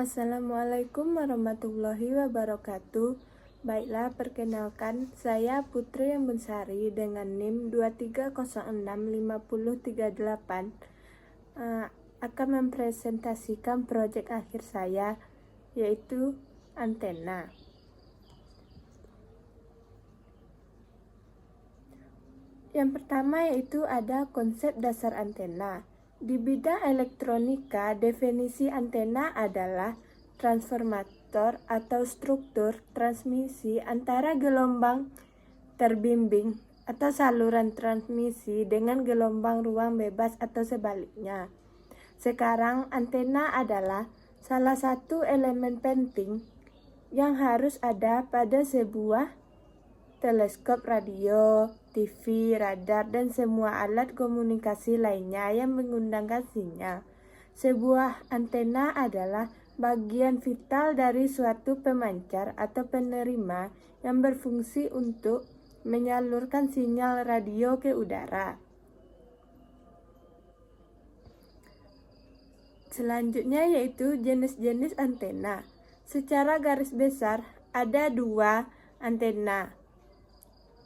Assalamualaikum warahmatullahi wabarakatuh. Baiklah, perkenalkan, saya Putri Embun-Sari dengan NIM 23065038 akan mempresentasikan proyek akhir saya, yaitu antena. Yang pertama yaitu ada konsep dasar antena. Di bidang elektronika, definisi antena adalah transformator atau struktur transmisi antara gelombang terbimbing atau saluran transmisi dengan gelombang ruang bebas atau sebaliknya. Sekarang, antena adalah salah satu elemen penting yang harus ada pada sebuah teleskop radio, TV, radar, dan semua alat komunikasi lainnya yang menggunakan sinyal. Sebuah antena adalah bagian vital dari suatu pemancar atau penerima yang berfungsi untuk menyalurkan sinyal radio ke udara. Selanjutnya yaitu jenis-jenis antena. Secara garis besar ada dua antena.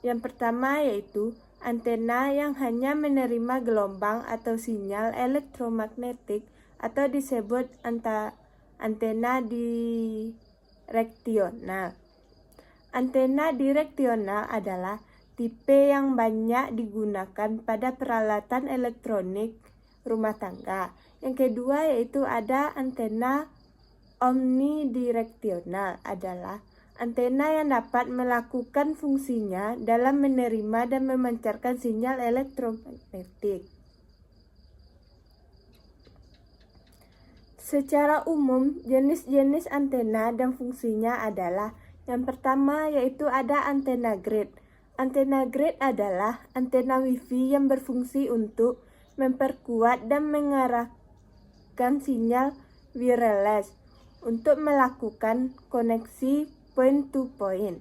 Yang pertama yaitu antena yang hanya menerima gelombang atau sinyal elektromagnetik atau disebut antena direksional. Antena direksional adalah tipe yang banyak digunakan pada peralatan elektronik rumah tangga. Yang kedua yaitu ada antena omnidireksional, adalah antena yang dapat melakukan fungsinya dalam menerima dan memancarkan sinyal elektromagnetik. Secara umum, jenis-jenis antena dan fungsinya adalah: yang pertama yaitu ada antena grid. Antena grid adalah antena Wi-Fi yang berfungsi untuk memperkuat dan mengarahkan sinyal wireless untuk melakukan koneksi point to point,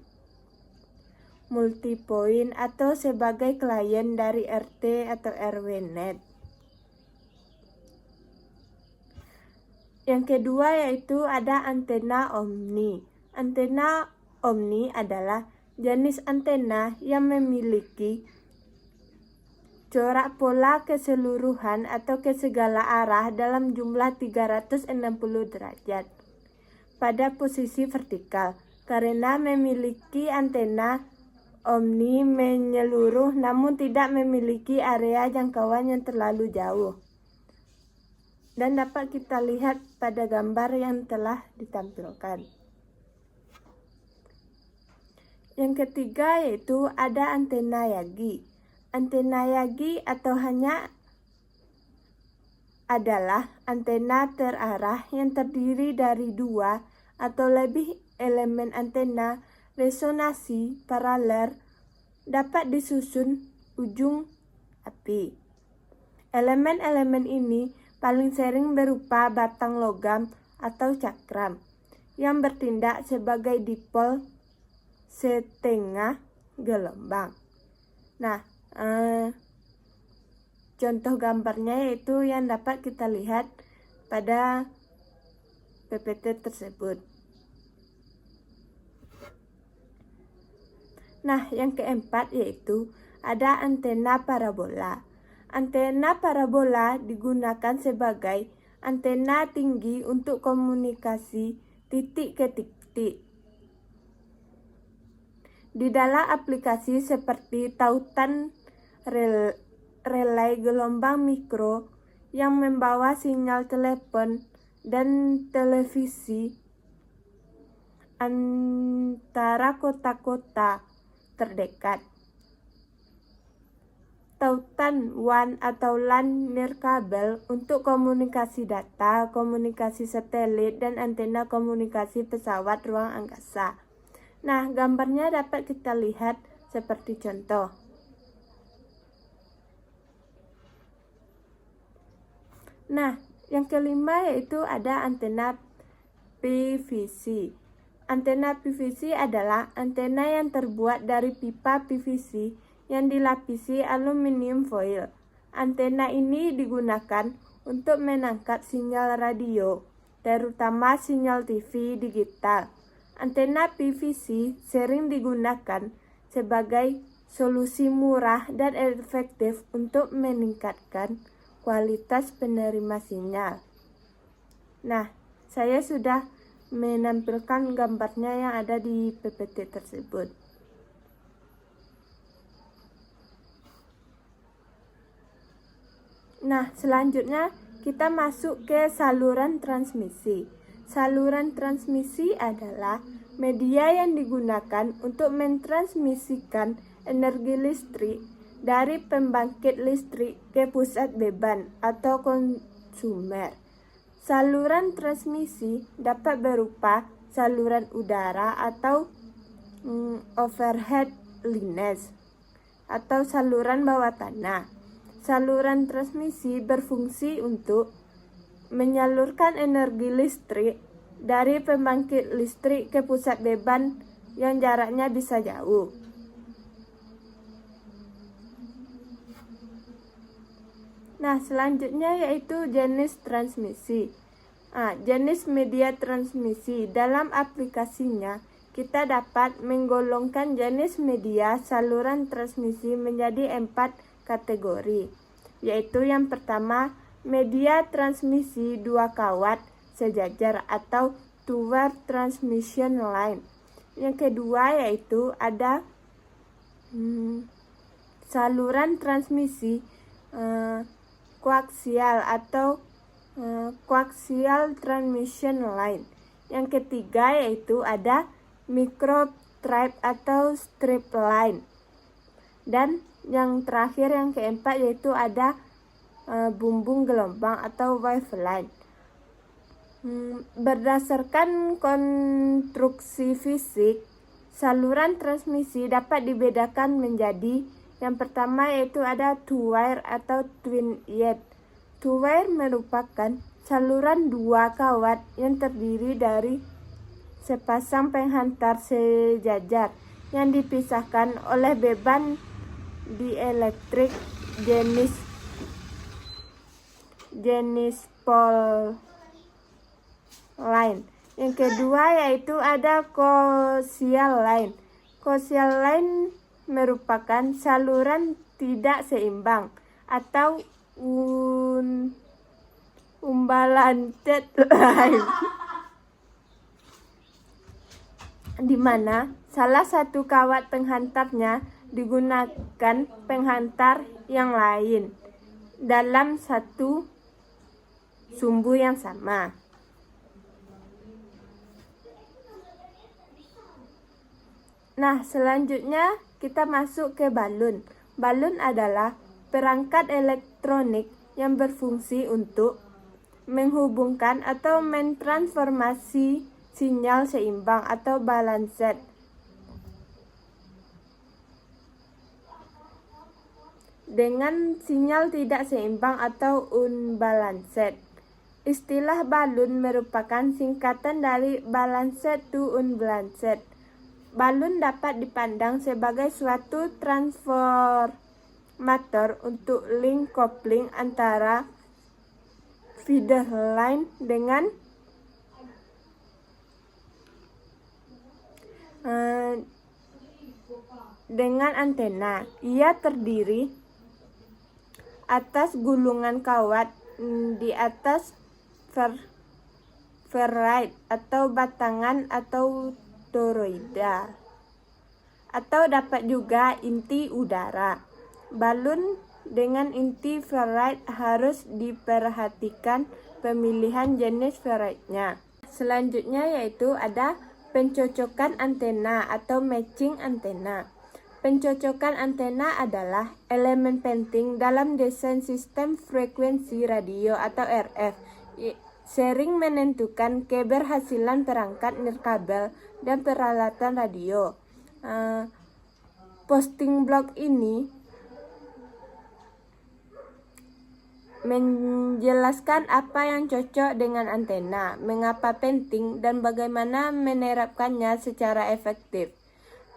multi-point, atau sebagai klien dari RT atau RW net. Yang kedua yaitu ada antena omni. Antena omni adalah jenis antena yang memiliki corak pola keseluruhan atau ke segala arah dalam jumlah 360 derajat pada posisi vertikal, karena memiliki antena omni menyeluruh namun tidak memiliki area jangkauan yang terlalu jauh, dan dapat kita lihat pada gambar yang telah ditampilkan. Yang ketiga yaitu ada antena Yagi. Antena Yagi atau hanya adalah antena terarah yang terdiri dari dua atau lebih elemen antena resonansi paralel dapat disusun ujung api. Elemen-elemen ini paling sering berupa batang logam atau cakram yang bertindak sebagai dipol setengah gelombang. Nah, contoh gambarnya yaitu yang dapat kita lihat pada PPT tersebut. Nah, yang keempat yaitu ada antena parabola. Antena parabola digunakan sebagai antena tinggi untuk komunikasi titik ke titik. Di dalam aplikasi seperti tautan relay gelombang mikro yang membawa sinyal telepon dan televisi antara kota-kota terdekat. Tautan WAN atau LAN nirkabel untuk komunikasi data, komunikasi satelit, dan antena komunikasi pesawat ruang angkasa. Nah, gambarnya dapat kita lihat seperti contoh. Nah, yang kelima yaitu ada antena PVC. Antena PVC adalah antena yang terbuat dari pipa PVC yang dilapisi aluminium foil. Antena ini digunakan untuk menangkap sinyal radio terutama sinyal TV digital. Antena PVC sering digunakan sebagai solusi murah dan efektif untuk meningkatkan kualitas penerima sinyal. Nah, saya sudah menampilkan gambarnya yang ada di PPT tersebut. Nah, selanjutnya kita masuk ke saluran transmisi. Saluran transmisi adalah media yang digunakan untuk mentransmisikan energi listrik dari pembangkit listrik ke pusat beban atau konsumer. Saluran transmisi dapat berupa saluran udara atau overhead lines atau saluran bawah tanah. Saluran transmisi berfungsi untuk menyalurkan energi listrik dari pembangkit listrik ke pusat beban yang jaraknya bisa jauh. Nah, selanjutnya yaitu jenis transmisi. Jenis media transmisi. Dalam aplikasinya, kita dapat menggolongkan jenis media saluran transmisi menjadi 4 kategori, yaitu yang pertama, media transmisi 2 kawat sejajar atau two-wire transmission line. Yang kedua yaitu ada saluran transmisi koaksial atau coaxial transmission line. Yang ketiga yaitu ada microstrip atau strip line. Dan yang terakhir yang keempat yaitu ada bumbung gelombang atau waveline. Berdasarkan konstruksi fisik, saluran transmisi dapat dibedakan menjadi yang pertama yaitu ada two-wire atau twin yard. Two-wire merupakan saluran 2 kawat yang terdiri dari sepasang penghantar sejajar yang dipisahkan oleh beban dielektrik jenis pole line. Yang kedua yaitu ada coaxial line. Coaxial line merupakan saluran tidak seimbang atau unbalanced line, di mana salah satu kawat penghantarnya digunakan penghantar yang lain dalam satu sumbu yang sama. Nah, selanjutnya kita masuk ke balun. Balun adalah perangkat elektronik yang berfungsi untuk menghubungkan atau mentransformasi sinyal seimbang atau balanced dengan sinyal tidak seimbang atau unbalanced. Istilah balun merupakan singkatan dari balanced to unbalanced. Balun dapat dipandang sebagai suatu transformator untuk link kopling antara feeder line dengan antena. Ia terdiri atas gulungan kawat di atas ferrite atau batangan atau toroida, atau dapat juga inti udara. Balun dengan inti ferrite harus diperhatikan pemilihan jenis ferrite-nya. Selanjutnya yaitu ada pencocokan antena atau matching antena. Pencocokan antena adalah elemen penting dalam desain sistem frekuensi radio atau RF. Sering menentukan keberhasilan perangkat nirkabel dan peralatan radio. Posting blog ini menjelaskan apa yang cocok dengan antena, mengapa penting, dan bagaimana menerapkannya secara efektif.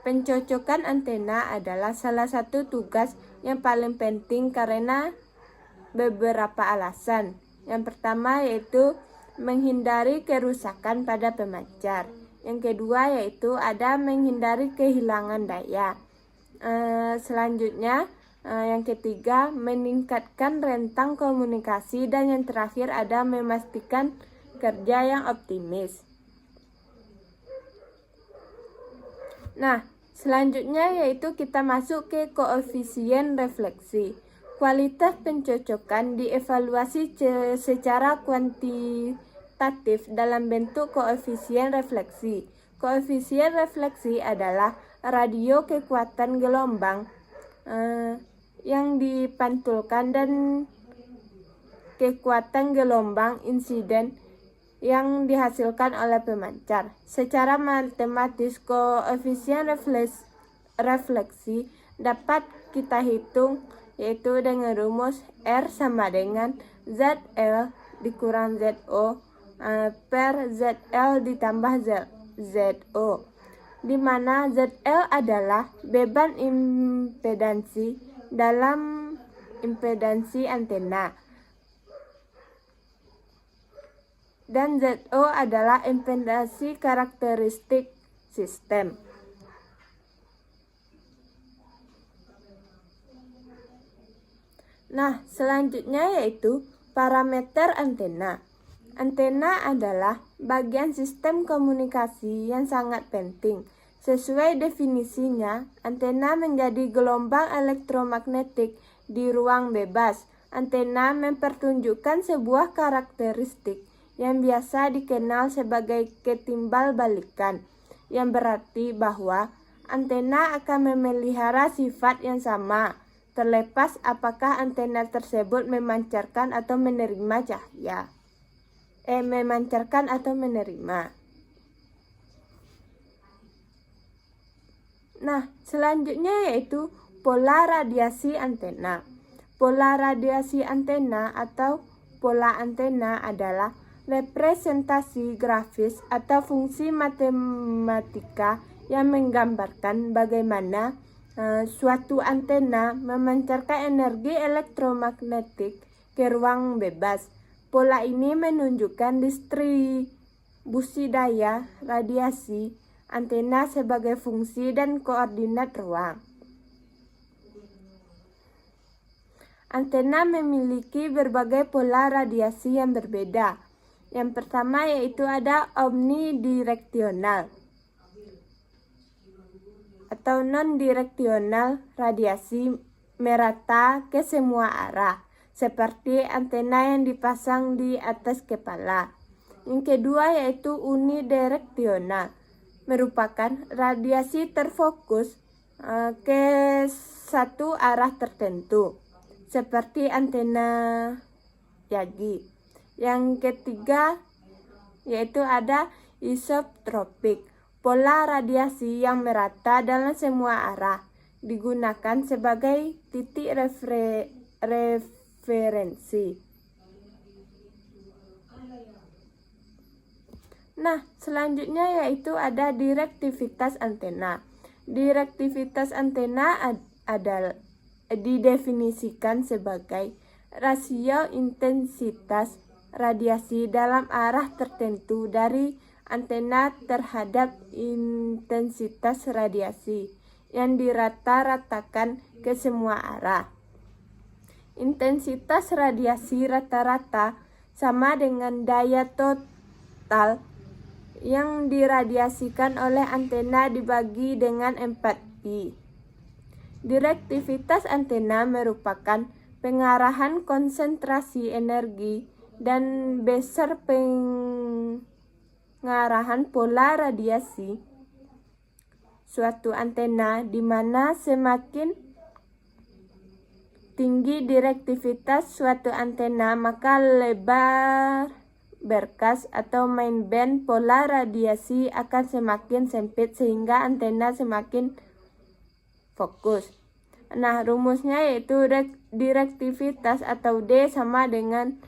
Pencocokan antena adalah salah satu tugas yang paling penting karena beberapa alasan. Yang pertama yaitu menghindari kerusakan pada pemancar. Yang kedua yaitu ada menghindari kehilangan daya. Selanjutnya yang ketiga meningkatkan rentang komunikasi, dan yang terakhir ada memastikan kerja yang optimis. Nah, selanjutnya yaitu kita masuk ke koefisien refleksi. Kualitas pencocokan dievaluasi secara kuantitatif dalam bentuk koefisien refleksi. Koefisien refleksi adalah radio kekuatan gelombang yang dipantulkan dan kekuatan gelombang insiden yang dihasilkan oleh pemancar. Secara matematis, koefisien refleksi dapat kita hitung yaitu dengan rumus R sama dengan ZL dikurang ZO per ZL ditambah ZO, di mana ZL adalah beban impedansi dalam impedansi antena, dan ZO adalah impedansi karakteristik sistem. Nah, selanjutnya yaitu parameter antena. Antena adalah bagian sistem komunikasi yang sangat penting. Sesuai definisinya, antena menjadi gelombang elektromagnetik di ruang bebas. Antena mempertunjukkan sebuah karakteristik yang biasa dikenal sebagai ketimbal balikan, yang berarti bahwa antena akan memelihara sifat yang sama, terlepas apakah antena tersebut memancarkan atau menerima cahaya. Memancarkan atau menerima. Nah, selanjutnya yaitu pola radiasi antena. Pola radiasi antena atau pola antena adalah representasi grafis atau fungsi matematika yang menggambarkan bagaimana suatu antena memancarkan energi elektromagnetik ke ruang bebas. Pola ini menunjukkan distribusi daya radiasi antena sebagai fungsi dan koordinat ruang. Antena memiliki berbagai pola radiasi yang berbeda. Yang pertama yaitu ada omnidireksional atau non-direksional, radiasi merata ke semua arah, seperti antena yang dipasang di atas kepala. Yang kedua yaitu unidireksional, merupakan radiasi terfokus ke satu arah tertentu, seperti antena Yagi. Yang ketiga yaitu ada isotropik, pola radiasi yang merata dalam semua arah, digunakan sebagai titik referensi. Nah, selanjutnya yaitu ada direktivitas antena. Direktivitas antena adalah didefinisikan sebagai rasio intensitas radiasi dalam arah tertentu dari antena terhadap intensitas radiasi yang dirata-ratakan ke semua arah. Intensitas radiasi rata-rata sama dengan daya total yang diradiasikan oleh antena dibagi dengan 4pi. Direktivitas antena merupakan pengarahan konsentrasi energi dan besar pengarahan pola radiasi suatu antena, di mana semakin tinggi direktivitas suatu antena, maka lebar berkas atau main band pola radiasi akan semakin sempit sehingga antena semakin fokus. Nah, rumusnya yaitu direktivitas atau D sama dengan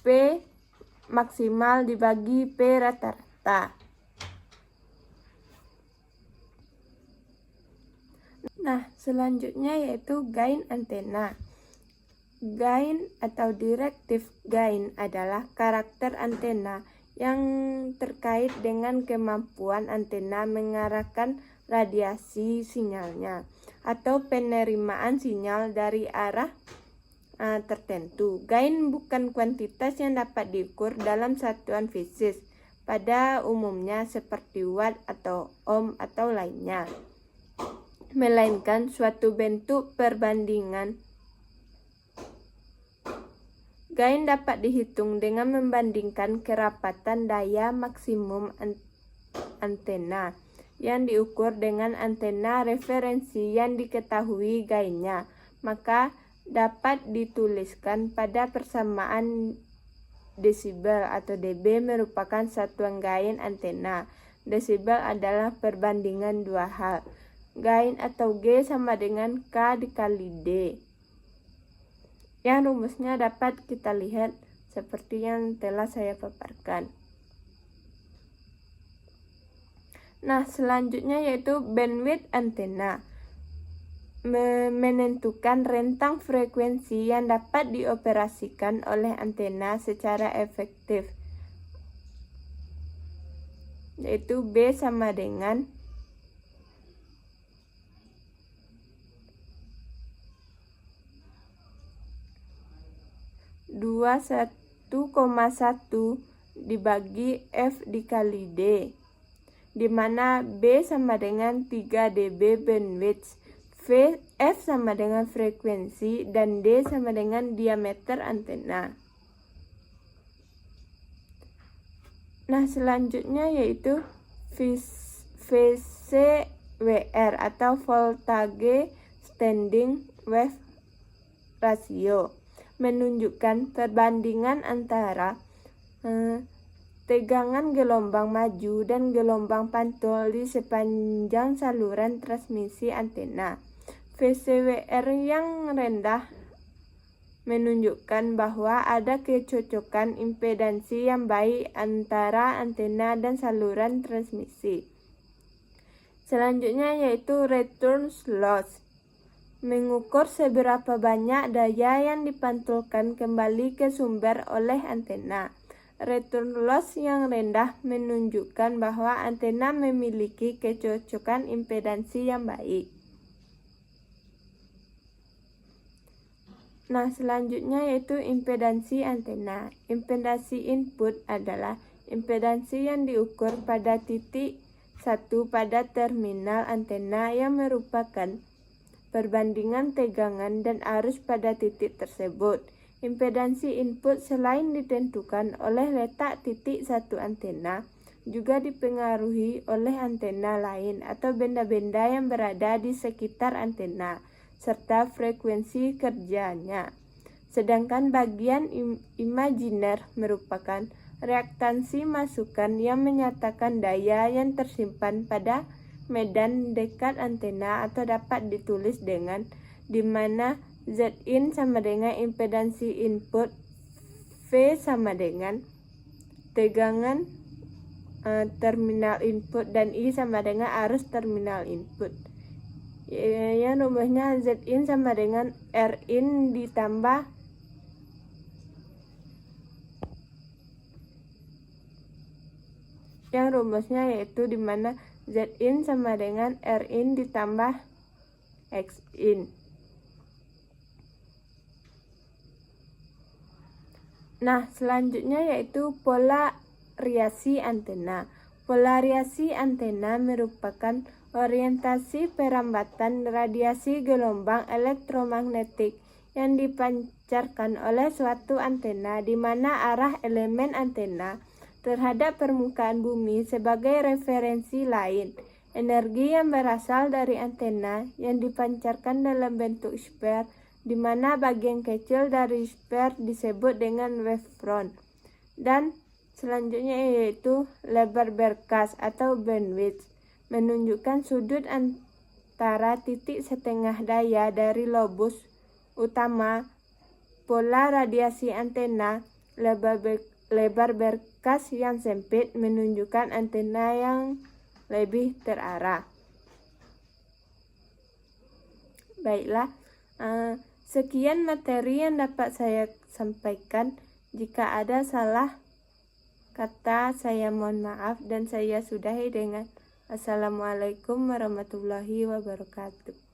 P maksimal dibagi P rata-rata. Nah, selanjutnya yaitu gain antena. Gain atau directive gain adalah karakter antena yang terkait dengan kemampuan antena mengarahkan radiasi sinyalnya atau penerimaan sinyal dari arah tertentu. Gain bukan kuantitas yang dapat diukur dalam satuan fisik, pada umumnya seperti watt atau ohm atau lainnya, melainkan suatu bentuk perbandingan. Gain dapat dihitung dengan membandingkan kerapatan daya maksimum antena yang diukur dengan antena referensi yang diketahui gainnya, maka dapat dituliskan pada persamaan desibel atau dB merupakan satuan gain antena. Desibel adalah perbandingan dua hal. Gain atau G sama dengan K dikali D. Yang rumusnya dapat kita lihat seperti yang telah saya paparkan. Nah, selanjutnya yaitu bandwidth antena. Menentukan rentang frekuensi yang dapat dioperasikan oleh antena secara efektif, yaitu B sama dengan 21,1 dibagi F dikali D, di mana B sama dengan 3 dB bandwidth, F sama dengan frekuensi, dan D sama dengan diameter antena. Nah, selanjutnya yaitu VCWR atau voltage standing wave ratio, menunjukkan perbandingan antara tegangan gelombang maju dan gelombang pantul di sepanjang saluran transmisi antena. VCWR yang rendah menunjukkan bahwa ada kecocokan impedansi yang baik antara antena dan saluran transmisi. Selanjutnya yaitu return loss, mengukur seberapa banyak daya yang dipantulkan kembali ke sumber oleh antena. Return loss yang rendah menunjukkan bahwa antena memiliki kecocokan impedansi yang baik. Nah, selanjutnya yaitu impedansi antena. Impedansi input adalah impedansi yang diukur pada titik satu pada terminal antena yang merupakan perbandingan tegangan dan arus pada titik tersebut. Impedansi input selain ditentukan oleh letak titik satu antena, juga dipengaruhi oleh antena lain atau benda-benda yang berada di sekitar antena, serta frekuensi kerjanya. Sedangkan bagian imajiner merupakan reaktansi masukan yang menyatakan daya yang tersimpan pada medan dekat antena atau dapat ditulis dengan di mana Zin sama dengan impedansi input, V sama dengan tegangan terminal input, dan I sama dengan arus terminal input. Yang rumusnya Zin sama dengan Rin ditambah yang rumusnya yaitu di mana Zin sama dengan Rin ditambah Xin. Nah, selanjutnya yaitu polariasi antena. Polariasi antena merupakan orientasi perambatan radiasi gelombang elektromagnetik yang dipancarkan oleh suatu antena di mana arah elemen antena terhadap permukaan bumi sebagai referensi lain. Energi yang berasal dari antena yang dipancarkan dalam bentuk sphere, di mana bagian kecil dari sphere disebut dengan wavefront. Dan selanjutnya yaitu lebar berkas atau bandwidth, menunjukkan sudut antara titik setengah daya dari lobus utama pola radiasi antena. Lebar berkas yang sempit menunjukkan antena yang lebih terarah. Baiklah, Sekian materi yang dapat saya sampaikan. Jika ada salah kata, saya mohon maaf dan saya sudahi dengan Assalamualaikum warahmatullahi wabarakatuh.